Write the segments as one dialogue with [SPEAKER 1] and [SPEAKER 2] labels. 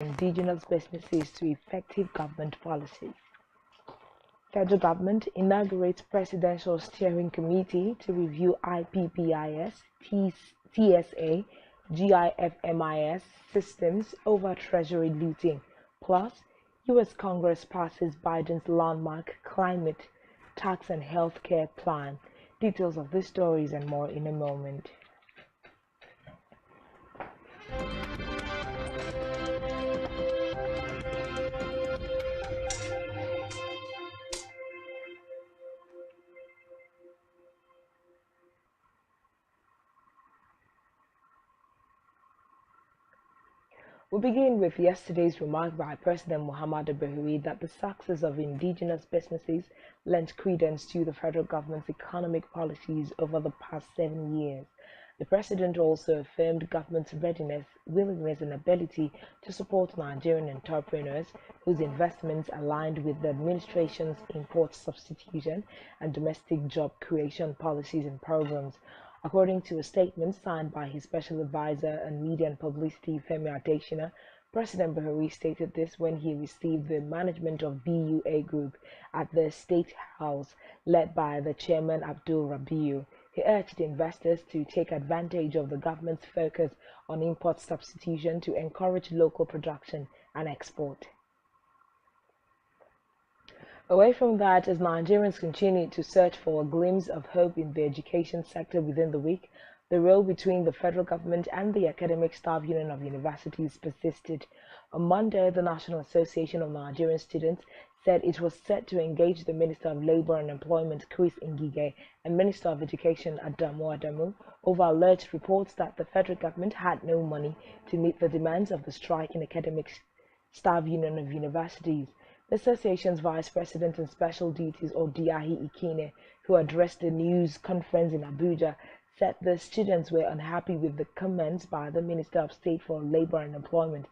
[SPEAKER 1] indigenous businesses to effective government policies. Federal government inaugurates Presidential Steering Committee to review IPPIS, TSA, GIFMIS systems over Treasury looting. Plus, U.S. Congress passes Biden's landmark climate, tax and healthcare plan. Details of these stories and more in a moment. We begin with yesterday's remark by President Muhammadu Buhari that the success of indigenous businesses lent credence to the federal government's economic policies over the past 7 years. The president also affirmed government's readiness, willingness, and ability to support Nigerian entrepreneurs whose investments aligned with the administration's import substitution and domestic job creation policies and programs. According to a statement signed by his special advisor on media and publicity, Femi Adesina, President Buhari stated this when he received the management of BUA Group at the State House, led by the chairman Abdul Rabiu. He urged investors to take advantage of the government's focus on import substitution to encourage local production and export. Away from that, as Nigerians continue to search for a glimpse of hope in the education sector within the week, the row between the federal government and the Academic Staff Union of Universities persisted. On Monday, the National Association of Nigerian Students said it was set to engage the Minister of Labour and Employment, Chris Ngige, and Minister of Education, Adamu, over alleged reports that the federal government had no money to meet the demands of the striking Academic Staff Union of Universities. The association's vice president on special duties, Odiahi Ikine, who addressed the news conference in Abuja, said the students were unhappy with the comments by the Minister of State for Labour and Employment,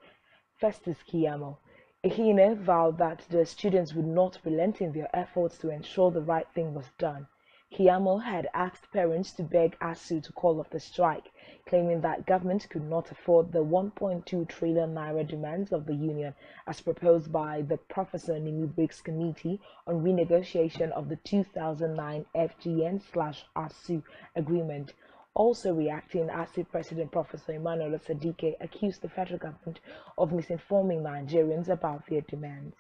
[SPEAKER 1] Festus Keyamo. Ikine vowed that the students would not relent in their efforts to ensure the right thing was done. Keyamo had asked parents to beg ASUU to call off the strike, claiming that government could not afford the 1.2 trillion naira demands of the union as proposed by the Professor Nimi Committee on renegotiation of the 2009 FGN/ASUU agreement. Also reacting, ASUU President Professor Emmanuel Sadike accused the federal government of misinforming Nigerians about their demands.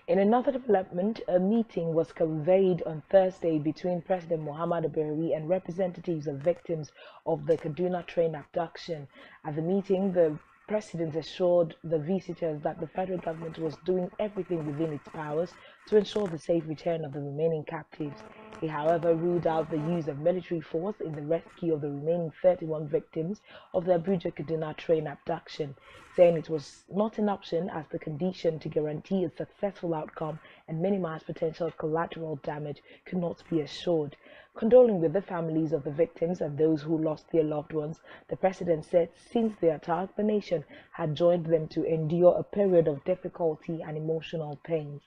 [SPEAKER 1] In another development, a meeting was convened on Thursday between President Muhammadu Buhari and representatives of victims of the Kaduna train abduction. At the meeting, the president assured the visitors that the federal government was doing everything within its powers to ensure the safe return of the remaining captives. He, however, ruled out the use of military force in the rescue of the remaining 31 victims of the Abuja-Kaduna train abduction, saying it was not an option as the condition to guarantee a successful outcome and minimize potential collateral damage could not be assured. Condoling with the families of the victims and those who lost their loved ones, the president said since the attack, the nation had joined them to endure a period of difficulty and emotional pains.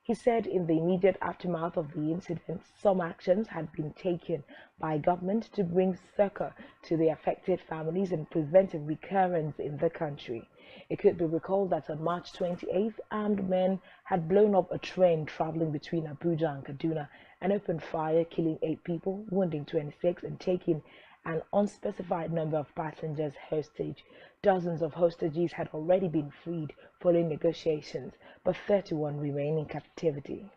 [SPEAKER 1] He said in the immediate aftermath of the incident, some actions had been taken by government to bring succor to the affected families and prevent a recurrence in the country. It could be recalled that on March 28th, armed men had blown up a train traveling between Abuja and Kaduna and opened fire, killing 8 people, wounding 26, and taking an unspecified number of passengers hostage. Dozens of hostages had already been freed following negotiations, but 31 remain in captivity.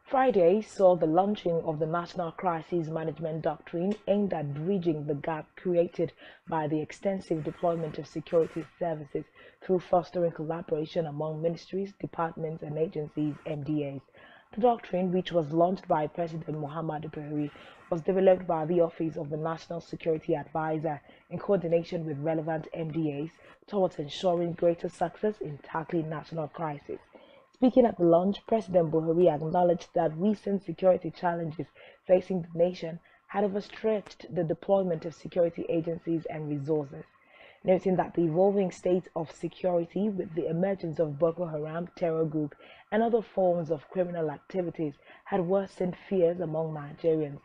[SPEAKER 1] Friday saw the launching of the National Crisis Management Doctrine aimed at bridging the gap created by the extensive deployment of security services through fostering collaboration among ministries, departments, and agencies (MDAs). The doctrine, which was launched by President Muhammadu Buhari, was developed by the Office of the National Security Advisor in coordination with relevant MDAs towards ensuring greater success in tackling national crises. Speaking at the launch, President Buhari acknowledged that recent security challenges facing the nation had overstretched the deployment of security agencies and resources, noting that the evolving state of security with the emergence of Boko Haram terror group and other forms of criminal activities had worsened fears among Nigerians.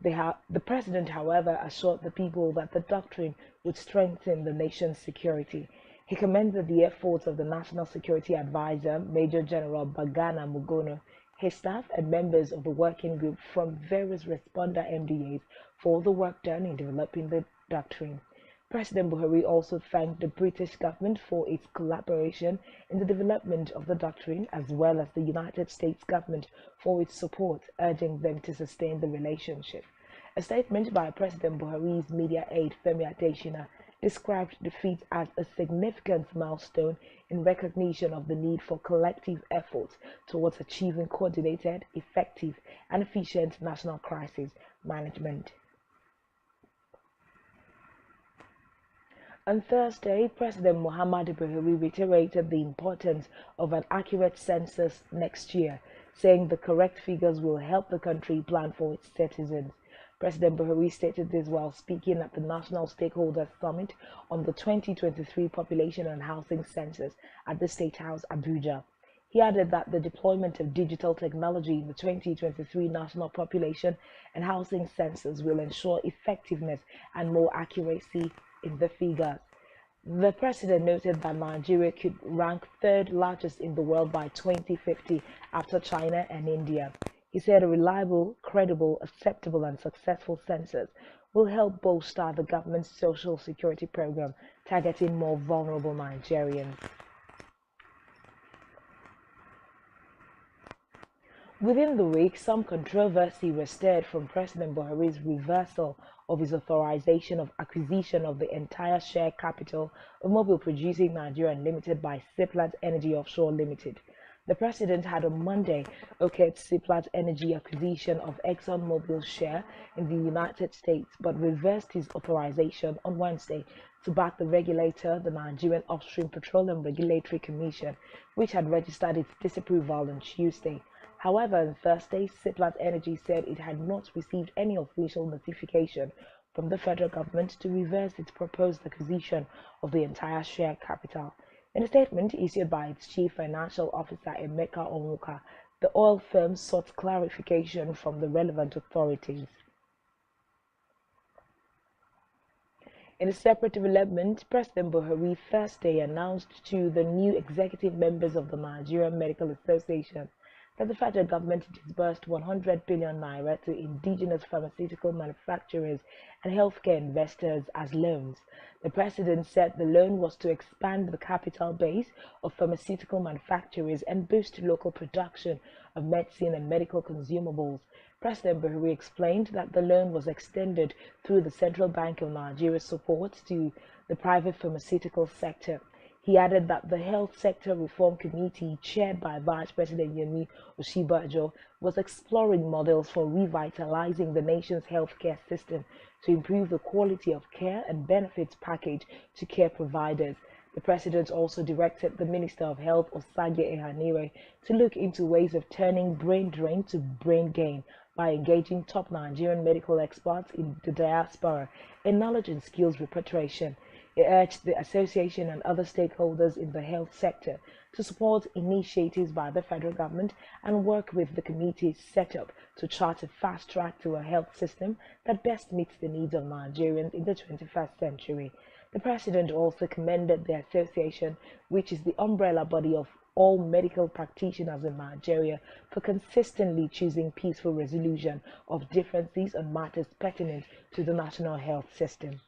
[SPEAKER 1] The president, however, assured the people that the doctrine would strengthen the nation's security. He commended the efforts of the National Security Advisor, Major General Bagana Mugono, his staff, and members of the working group from various responder MDAs for the work done in developing the doctrine. President Buhari also thanked the British government for its collaboration in the development of the doctrine, as well as the United States government for its support, urging them to sustain the relationship. A statement by President Buhari's media aide Femi Adesina described the feat as a significant milestone in recognition of the need for collective efforts towards achieving coordinated, effective, and efficient national crisis management. On Thursday, President Muhammadu Buhari reiterated the importance of an accurate census next year, saying the correct figures will help the country plan for its citizens. President Buhari stated this while speaking at the National Stakeholders Summit on the 2023 Population and Housing Census at the State House, Abuja. He added that the deployment of digital technology in the 2023 National Population and Housing Census will ensure effectiveness and more accuracy in the figures. The president noted that Nigeria could rank third largest in the world by 2050 after China and India. He said a reliable, credible, acceptable, and successful census will help bolster the government's social security program targeting more vulnerable Nigerians. Within the week, some controversy was stirred from President Buhari's reversal of his authorization of acquisition of the entire share capital of Mobile Producing Nigeria Limited by Seplat Energy Offshore Limited. The president had on Monday okayed Seplat Energy acquisition of ExxonMobil's share in the United States, but reversed his authorization on Wednesday to back the regulator, the Nigerian Upstream Petroleum Regulatory Commission, which had registered its disapproval on Tuesday. However, on Thursday, Seplat Energy said it had not received any official notification from the federal government to reverse its proposed acquisition of the entire share capital. In a statement issued by its chief financial officer, Emeka Onwuka, the oil firm sought clarification from the relevant authorities. In a separate development, President Buhari Thursday announced to the new executive members of the Nigerian Medical Association that the federal government disbursed 100 billion naira to indigenous pharmaceutical manufacturers and healthcare investors as loans. The president said the loan was to expand the capital base of pharmaceutical manufacturers and boost local production of medicine and medical consumables. President Buhari explained that the loan was extended through the Central Bank of Nigeria's support to the private pharmaceutical sector. He added that the Health Sector Reform Committee, chaired by Vice President Yemi Osinbajo, was exploring models for revitalizing the nation's healthcare system to improve the quality of care and benefits package to care providers. The president also directed the Minister of Health, Osage Ehanire, to look into ways of turning brain drain to brain gain by engaging top Nigerian medical experts in the diaspora in knowledge and skills repatriation. He urged the association and other stakeholders in the health sector to support initiatives by the federal government and work with the committees set up to chart a fast track to a health system that best meets the needs of Nigerians in the 21st century. The president also commended the association, which is the umbrella body of all medical practitioners in Nigeria, for consistently choosing peaceful resolution of differences on matters pertinent to the national health system.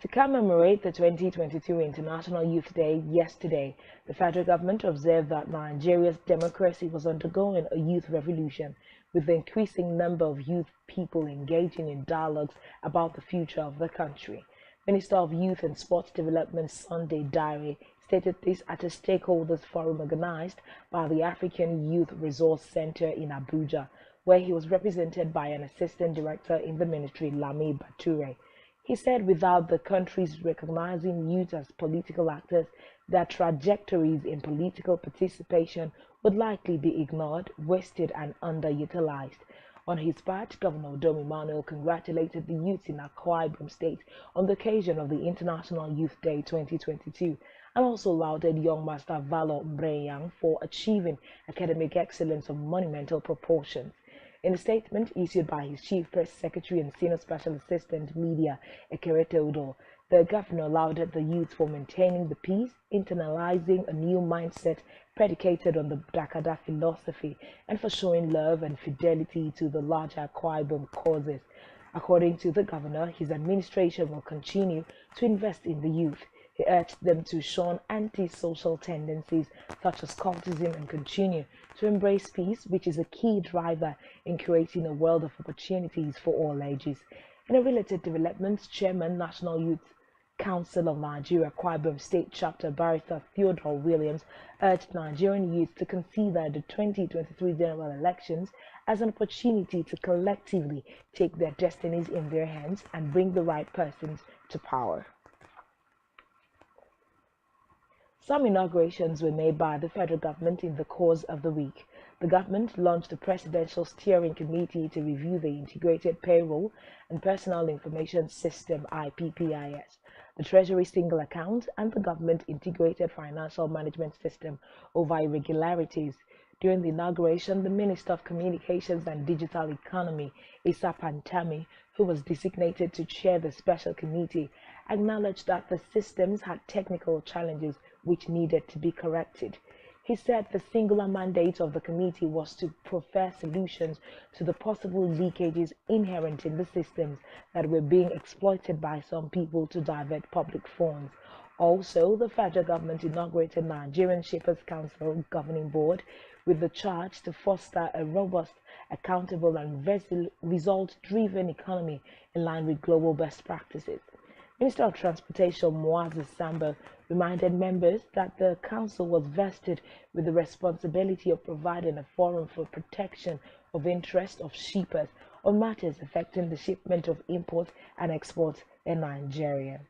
[SPEAKER 1] To commemorate the 2022 International Youth Day yesterday, the federal government observed that Nigeria's democracy was undergoing a youth revolution, with the increasing number of youth people engaging in dialogues about the future of the country. Minister of Youth and Sports Development Sunday Dare stated this at a stakeholders forum organized by the African Youth Resource Center in Abuja, where he was represented by an assistant director in the ministry, Lami Bature. He said without the countries recognizing youth as political actors, their trajectories in political participation would likely be ignored, wasted, and underutilized. On his part, Governor Dom Emmanuel congratulated the youth in Akwa Ibom State on the occasion of the International Youth Day 2022 and also lauded young Master Valor Mbreyang for achieving academic excellence of monumental proportions. In a statement issued by his Chief Press Secretary and Senior Special Assistant Media, Ekerete, the governor lauded the youth for maintaining the peace, internalizing a new mindset predicated on the Dakada philosophy, and for showing love and fidelity to the larger Akwa Ibom causes. According to the governor, his administration will continue to invest in the youth. He urged them to shun anti-social tendencies such as cultism and continue to embrace peace, which is a key driver in creating a world of opportunities for all ages. In a related development, Chairman, National Youth Council of Nigeria, Akwa Ibom State Chapter, Barrister Theodore Williams, urged Nigerian youth to consider the 2023 general elections as an opportunity to collectively take their destinies in their hands and bring the right persons to power. Some inaugurations were made by the federal government in the course of the week. The government launched a presidential steering committee to review the Integrated Payroll and Personal Information System (IPPIS), the Treasury Single Account, and the Government Integrated Financial Management System over irregularities. During the inauguration, the Minister of Communications and Digital Economy, Issa Pantami, who was designated to chair the special committee, acknowledged that the systems had technical challenges which needed to be corrected. He said the singular mandate of the committee was to proffer solutions to the possible leakages inherent in the systems that were being exploited by some people to divert public funds. Also, the federal government inaugurated Nigerian Shippers Council Governing Board with the charge to foster a robust, accountable, and result-driven economy in line with global best practices. Minister of Transportation Muazzez Sambo reminded members that the council was vested with the responsibility of providing a forum for protection of interest of shippers on matters affecting the shipment of imports and exports in Nigeria.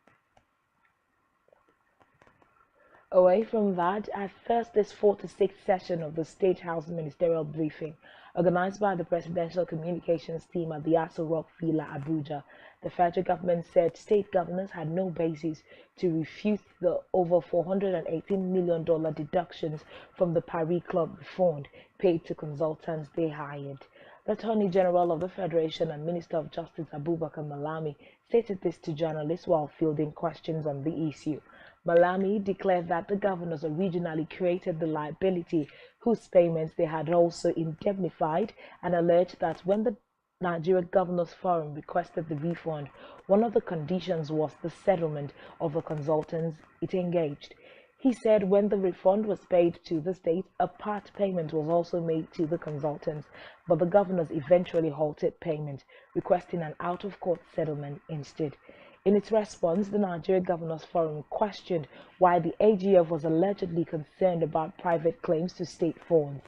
[SPEAKER 1] Away from that, at Thursday's 46th session of the State House Ministerial Briefing, organized by the Presidential Communications Team at the ASUU Villa, Abuja, the federal government said state governors had no basis to refute the over $418 million deductions from the Paris Club fund paid to consultants they hired. The Attorney General of the Federation and Minister of Justice Abubakar Malami stated this to journalists while fielding questions on the issue. Malami declared that the governors originally created the liability whose payments they had also indemnified, and alleged that when the Nigeria Governors Forum requested the refund, one of the conditions was the settlement of the consultants it engaged. He said when the refund was paid to the state, a part payment was also made to the consultants, but the governors eventually halted payment, requesting an out-of-court settlement instead. In its response, the Nigeria Governors Forum questioned why the AGF was allegedly concerned about private claims to state funds.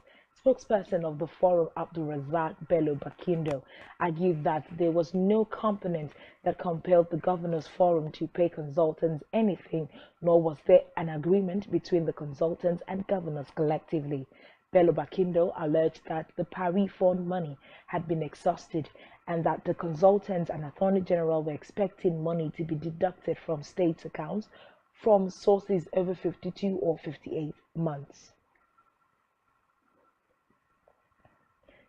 [SPEAKER 1] Spokesperson of the forum, Abdulrazak Bello Bakindo, argued that there was no component that compelled the Governors Forum to pay consultants anything, nor was there an agreement between the consultants and governors collectively. Bello Bakindo alleged that the Paris Fund money had been exhausted and that the consultants and Attorney General were expecting money to be deducted from state accounts from sources over 52 or 58 months.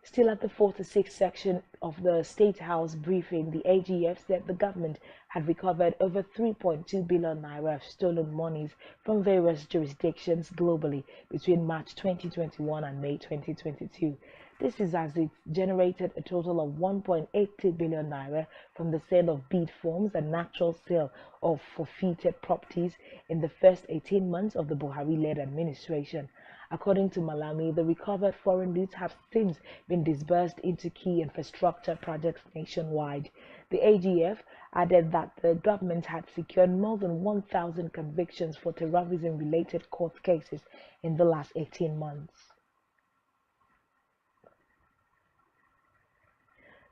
[SPEAKER 1] Still at the 46th section of the State House briefing, the AGF said the government had recovered over 3.2 billion naira of stolen monies from various jurisdictions globally between March 2021 and May 2022. This is as it generated a total of 1.82 billion naira from the sale of bid forms and natural sale of forfeited properties in the first 18 months of the Buhari-led administration. According to Malami, the recovered foreign loot have since been disbursed into key infrastructure projects nationwide. The AGF added that the government had secured more than 1,000 convictions for terrorism-related court cases in the last 18 months.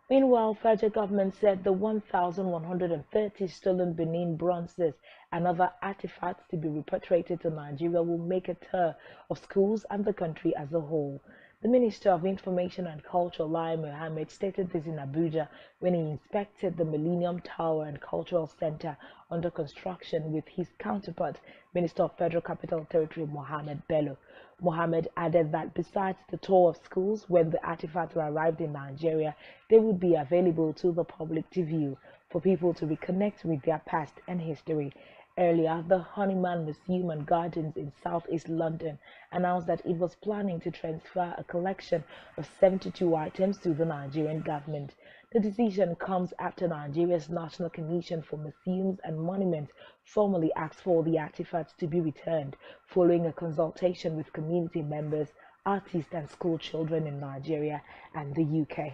[SPEAKER 1] Meanwhile, federal government said the 1,130 stolen Benin bronzes and other artifacts to be repatriated to Nigeria will make a tour of schools and the country as a whole. The Minister of Information and Culture, Lai Mohammed, stated this in Abuja when he inspected the Millennium Tower and Cultural Center under construction with his counterpart, Minister of Federal Capital Territory, Mohammed Bello. Mohammed added that besides the tour of schools, when the artifacts arrived in Nigeria, they would be available to the public to view for people to reconnect with their past and history. Earlier, the Honeyman Museum and Gardens in southeast London announced that it was planning to transfer a collection of 72 items to the Nigerian government. The decision comes after Nigeria's National Commission for Museums and Monuments formally asked for the artifacts to be returned, following a consultation with community members, artists and school children in Nigeria and the UK.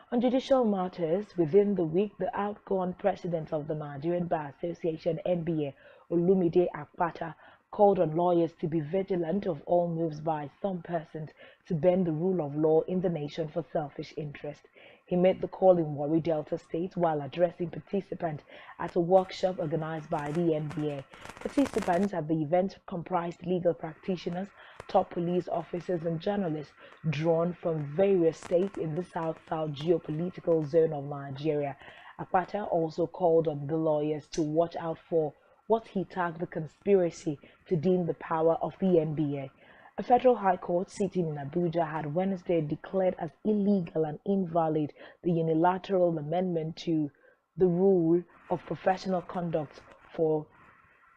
[SPEAKER 1] On Judicial Martyrs, within the week, the outgoing president of the Nigerian Bar Association (NBA), Olumide Akpata, called on lawyers to be vigilant of all moves by some persons to bend the rule of law in the nation for selfish interest. He made the call in Warri Delta State while addressing participants at a workshop organized by the NBA. Participants at the event comprised legal practitioners, top police officers and journalists drawn from various states in the South-South geopolitical zone of Nigeria. Akpata also called on the lawyers to watch out for what he tagged the conspiracy to dim the power of the NBA. A federal high court sitting in Abuja had Wednesday declared as illegal and invalid the unilateral amendment to the rule of professional conduct for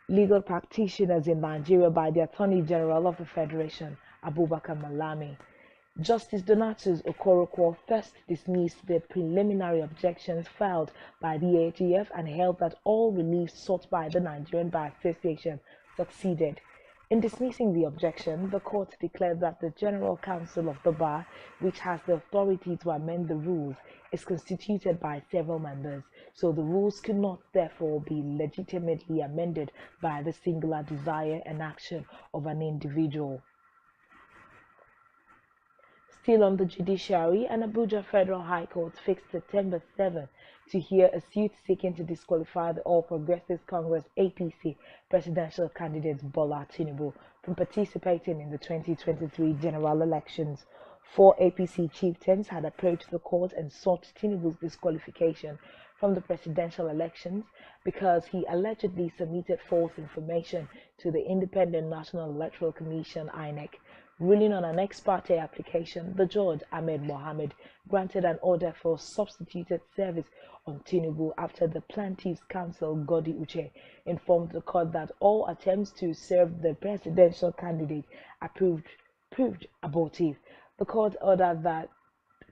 [SPEAKER 1] legal practitioners in Nigeria by the Attorney General of the Federation, Abubakar Malami. Justice Donatus Okorokwo first dismissed the preliminary objections filed by the AGF and held that all relief sought by the Nigerian Bar Association succeeded. In dismissing the objection, the court declared that the General Council of the Bar, which has the authority to amend the rules, is constituted by several members, so the rules could not therefore be legitimately amended by the singular desire and action of an individual. Still on the judiciary, an Abuja Federal High Court fixed September 7 to hear a suit seeking to disqualify the All Progressives Congress (APC) presidential candidate Bola Tinubu from participating in the 2023 general elections. 4 APC chieftains had approached the court and sought Tinubu's disqualification from the presidential elections because he allegedly submitted false information to the Independent National Electoral Commission (INEC). Ruling on an ex parte application, the judge, Ahmed Mohammed, granted an order for substituted service on Tinubu after the plaintiff's counsel, Godi Uche, informed the court that all attempts to serve the presidential candidate proved abortive. The court ordered that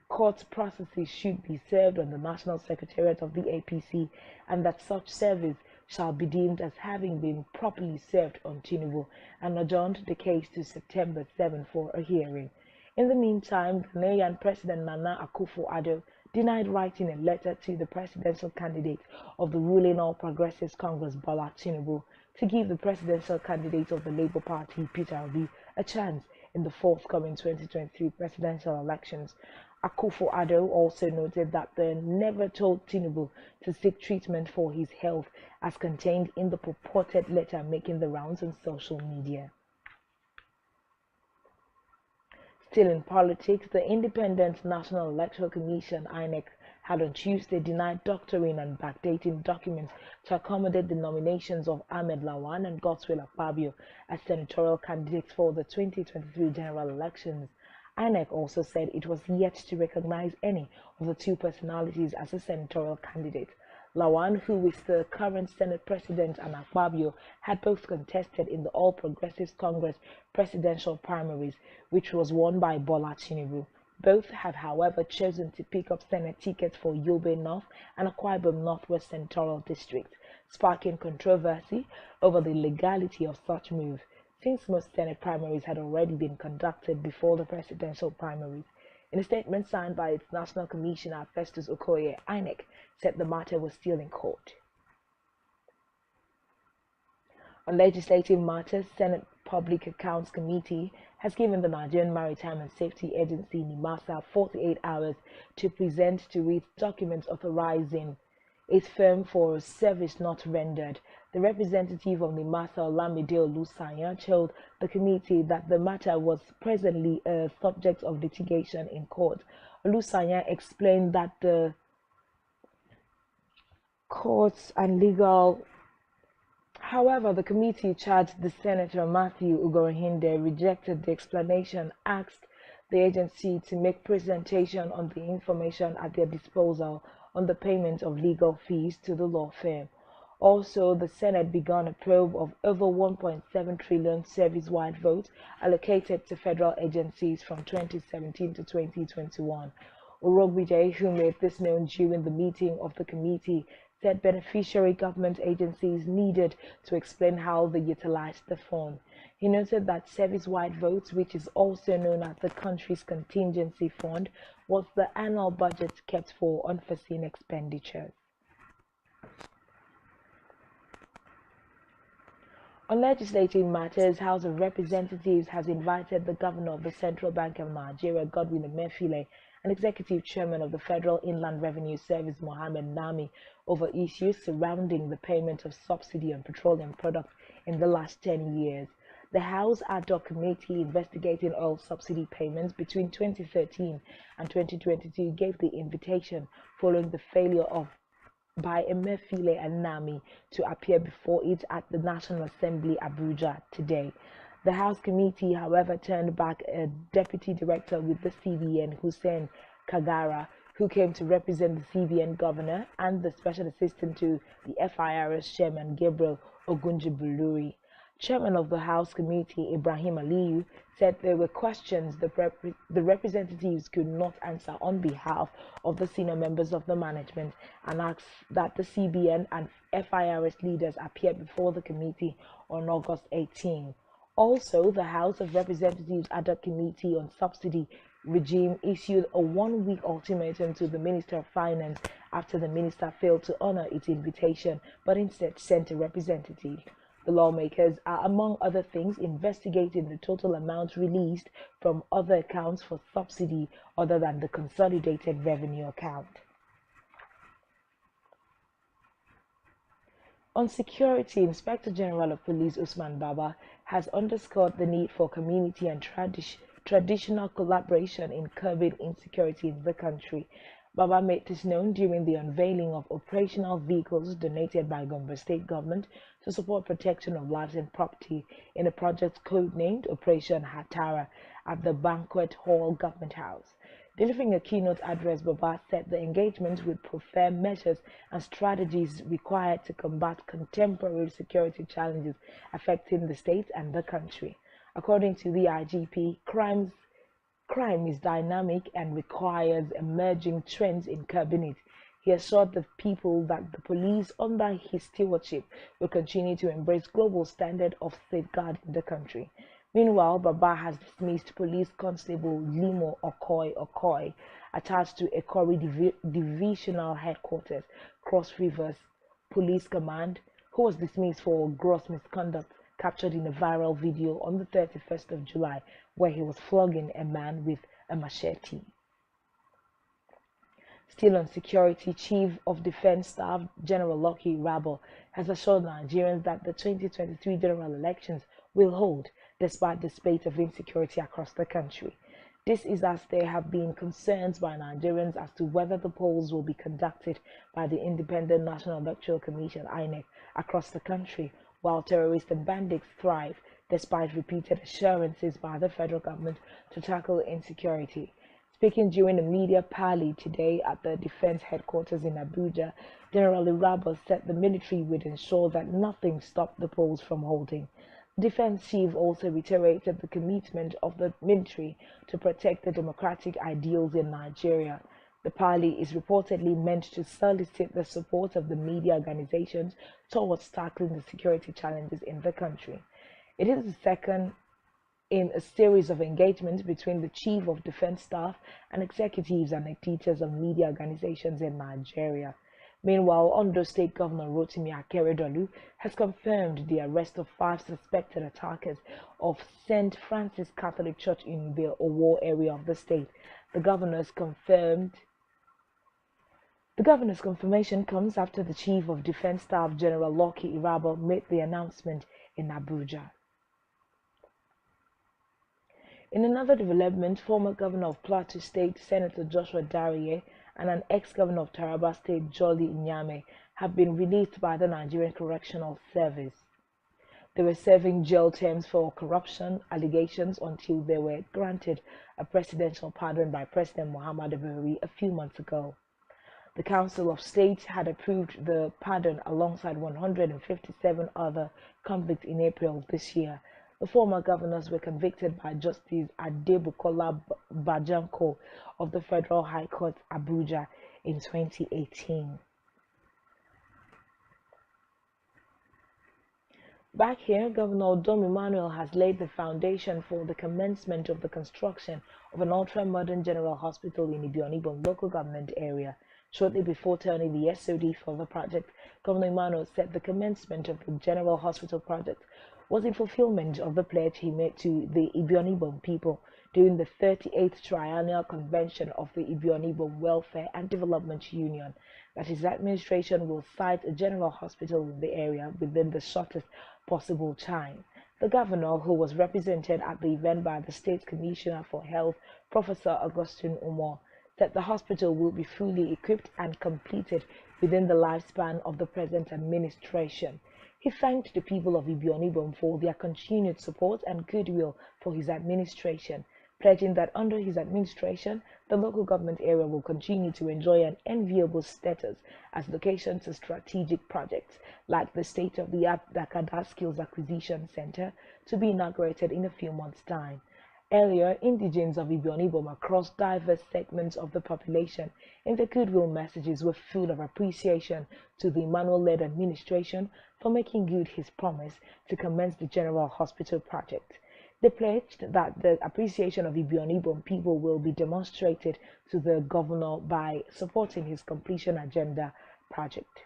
[SPEAKER 1] court processes should be served on the National Secretariat of the APC and that such service shall be deemed as having been properly served on Tinubu, and adjourned the case to September 7 for a hearing. In the meantime, Ghanaian President Nana Akufo-Addo denied writing a letter to the presidential candidate of the ruling All Progressives Congress, Bola Tinubu, to give the presidential candidate of the Labour Party, Peter Obi, a chance in the forthcoming 2023 presidential elections. Akufo-Addo also noted that they never told Tinubu to seek treatment for his health as contained in the purported letter making the rounds on social media. Still in politics, the Independent National Electoral Commission (INEC) had on Tuesday denied Doctrine and backdating documents to accommodate the nominations of Ahmed Lawan and Godswill Akpabio as senatorial candidates for the 2023 general elections. INEC also said it was yet to recognize any of the two personalities as a senatorial candidate. Lawan, who is the current Senate President, and Akpabio had both contested in the All Progressives Congress presidential primaries, which was won by Bola Tinubu. Both have, however, chosen to pick up Senate tickets for Yobe North and Akwa Ibom Northwest senatorial districts, sparking controversy over the legality of such move, since most Senate primaries had already been conducted before the presidential primaries. In a statement signed by its National Commissioner Festus Okoye, INEC said the matter was still in court. On legislative matters, Senate Public Accounts Committee has given the Nigerian Maritime and Safety Agency (NIMASA) 48 hours to present to it documents authorizing its firm for service not rendered. The representative of NIMASA, Olamide Olusanya, told the committee that the matter was presently a subject of litigation in court. Olusanya explained that the courts and legal However, the committee charged the Senator Matthew Ugorohinde rejected the explanation, asked the agency to make presentation on the information at their disposal on the payment of legal fees to the law firm. Also, the Senate began a probe of over 1.7 trillion service-wide votes allocated to federal agencies from 2017 to 2021. Orogbije, who made this known during the meeting of the committee, said beneficiary government agencies needed to explain how they utilized the fund. He noted that service-wide votes, which is also known as the country's contingency fund, was the annual budget kept for unforeseen expenditures. On legislative matters, House of Representatives has invited the Governor of the Central Bank of Nigeria, Godwin Emefiele, and Executive Chairman of the Federal Inland Revenue Service, Mohammed Nami, over issues surrounding the payment of subsidy on petroleum products in the last 10 years. The House Ad Hoc Committee investigating oil subsidy payments between 2013 and 2022 gave the invitation following the failure by Emefiele and Nami to appear before it at the National Assembly Abuja today. The House Committee, however, turned back a Deputy Director with the CBN, Hussein Kagara, who came to represent the CBN Governor, and the Special Assistant to the FIRS Chairman, Gabriel Ogunjibuluri. Chairman of the House Committee, Ibrahim Aliyu, said there were questions the representatives could not answer on behalf of the senior members of the management, and asked that the CBN and FIRS leaders appear before the committee on August 18. Also, the House of Representatives Ad Hoc Committee on Subsidy Regime issued a one-week ultimatum to the Minister of Finance after the minister failed to honor its invitation but instead sent a representative. The lawmakers are, among other things, investigating the total amount released from other accounts for subsidy other than the consolidated revenue account. On security, Inspector General of Police Usman Baba has underscored the need for community and traditional collaboration in curbing insecurity in the country. Baba made this known during the unveiling of operational vehicles donated by Gombe State Government to support protection of lives and property in a project codenamed Operation Hatara at the Banquet Hall Government House. Delivering a keynote address, Baba said the engagement would prefer measures and strategies required to combat contemporary security challenges affecting the state and the country. According to the IGP, crime is dynamic and requires emerging trends in curbing it. He assured the people that the police, under his stewardship, will continue to embrace global standard of safeguarding the country. Meanwhile, Baba has dismissed Police Constable Limo Okoy, attached to Ekori Divisional Headquarters, Cross Rivers Police Command, who was dismissed for gross misconduct captured in a viral video on the 31st of July, where he was flogging a man with a machete. Still on security, Chief of Defense Staff General Lucky Rabo has assured Nigerians that the 2023 general elections will hold despite the spate of insecurity across the country. This is as there have been concerns by Nigerians as to whether the polls will be conducted by the Independent National Electoral Commission (INEC) across the country, while terrorists and bandits thrive despite repeated assurances by the federal government to tackle insecurity. Speaking during a media parley today at the defense headquarters in Abuja, General Irabo said the military would ensure that nothing stopped the polls from holding. The defense chief also reiterated the commitment of the military to protect the democratic ideals in Nigeria. The parley is reportedly meant to solicit the support of the media organizations towards tackling the security challenges in the country. It is the second in a series of engagements between the Chief of Defense Staff and executives and editors of media organizations in Nigeria. Meanwhile, Ondo State Governor Rotimi Akeredolu has confirmed the arrest of 5 suspected attackers of St. Francis Catholic Church in the Owo area of the state. The governor's confirmation comes after the Chief of Defense Staff General Lucky Irabo made the announcement in Abuja. In another development, former governor of Plateau State, Senator Joshua Dariye, and an ex-governor of Taraba State, Jolly Nyame, have been released by the Nigerian Correctional Service. They were serving jail terms for corruption allegations until they were granted a presidential pardon by President Muhammad Buhari a few months ago. The Council of State had approved the pardon alongside 157 other convicts in April this year. The former governors were convicted by Justice Adebukola Bajanko of the Federal High Court, Abuja, in 2018. Back here, Governor Dom Emmanuel has laid the foundation for the commencement of the construction of an ultra-modern general hospital in Ebonyi local government area. Shortly before turning the SOD for the project, Governor Emmanuel said the commencement of the general hospital project was in fulfillment of the pledge he made to the Ebonyi people during the 38th Triennial Convention of the Ebonyi Welfare and Development Union, that his administration will site a general hospital in the area within the shortest possible time. The governor, who was represented at the event by the State Commissioner for Health, Professor Augustine Umar, said the hospital will be fully equipped and completed within the lifespan of the present administration. He thanked the people of Ebonyi for their continued support and goodwill for his administration, pledging that under his administration, the local government area will continue to enjoy an enviable status as location to strategic projects like the state-of-the-art Dakada Skills Acquisition Center to be inaugurated in a few months' time. Earlier, indigents of Ebonyi across diverse segments of the population in the goodwill messages were full of appreciation to the Emmanuel-led administration for making good his promise to commence the General Hospital project. They pledged that the appreciation of Ebonyi people will be demonstrated to the governor by supporting his completion agenda project.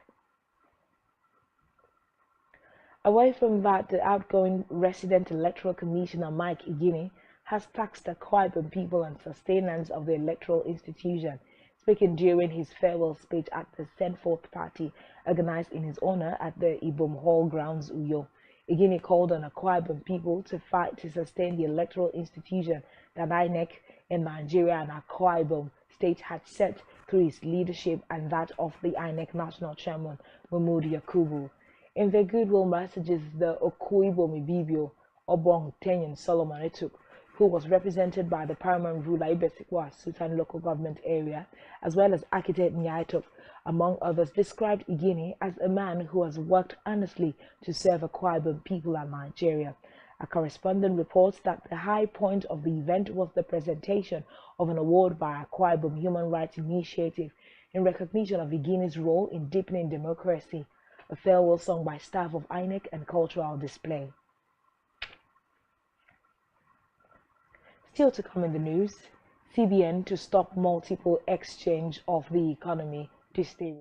[SPEAKER 1] Away from that, the outgoing resident Electoral Commissioner Mike Igini has taxed the Akwa people and sustenance of the electoral institution. Speaking during his farewell speech at the Send-Forth party organized in his honor at the Ibom Hall grounds, Uyo, Igini called on Akwa people to fight to sustain the electoral institution that INEC in Nigeria and Akwa State had set through his leadership and that of the INEC National Chairman, Mahmoud Yakubu. In their goodwill messages, the Okuibo Mibibio, Obong Tenyon Solomon Etuk, who was represented by the paramount ruler Ibesikwa Sultan local government area, as well as architect Nyaitok, among others, described Igini as a man who has worked earnestly to serve Akwa people and Nigeria. A correspondent reports that the high point of the event was the presentation of an award by Akwa Human Rights Initiative in recognition of Igini's role in deepening democracy, a farewell song by staff of INEC, and cultural display. Still to come in the news, CBN to stop multiple exchange of the economy to stay.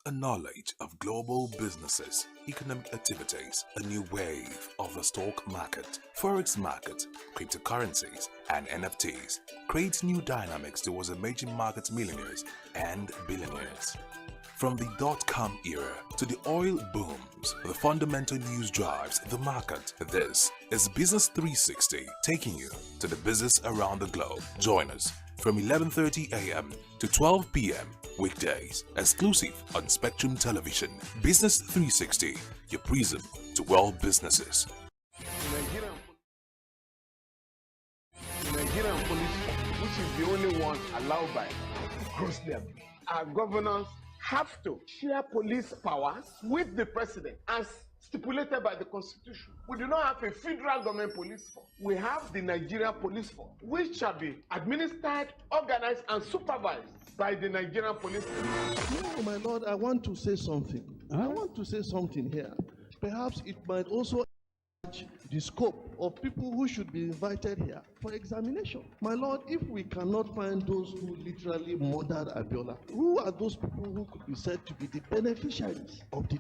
[SPEAKER 2] A knowledge of global businesses, economic activities, a new wave of the stock market, forex market, cryptocurrencies, and NFTs creates new dynamics towards emerging market millionaires and billionaires. From the dot-com era to the oil booms, the fundamental news drives the market. This is Business 360, taking you to the business around the globe. Join us from 11:30 a.m. to 12 p.m. weekdays, exclusive on Spectrum Television. Business 360, your prism to world businesses.
[SPEAKER 3] Nigerian police, which is the only one allowed by Muslim. Our governors have to share police powers with the president as stipulated by the constitution. We do not have a federal government police force. We have the Nigerian police force, which shall be administered, organized, and supervised by the Nigerian police force.
[SPEAKER 4] No, my lord, I want to say something. I want to say something here. Perhaps it might also the scope of people who should be invited here for examination. My lord, if we cannot find those who literally murdered Abiola, who are those people who could be said to be the beneficiaries of the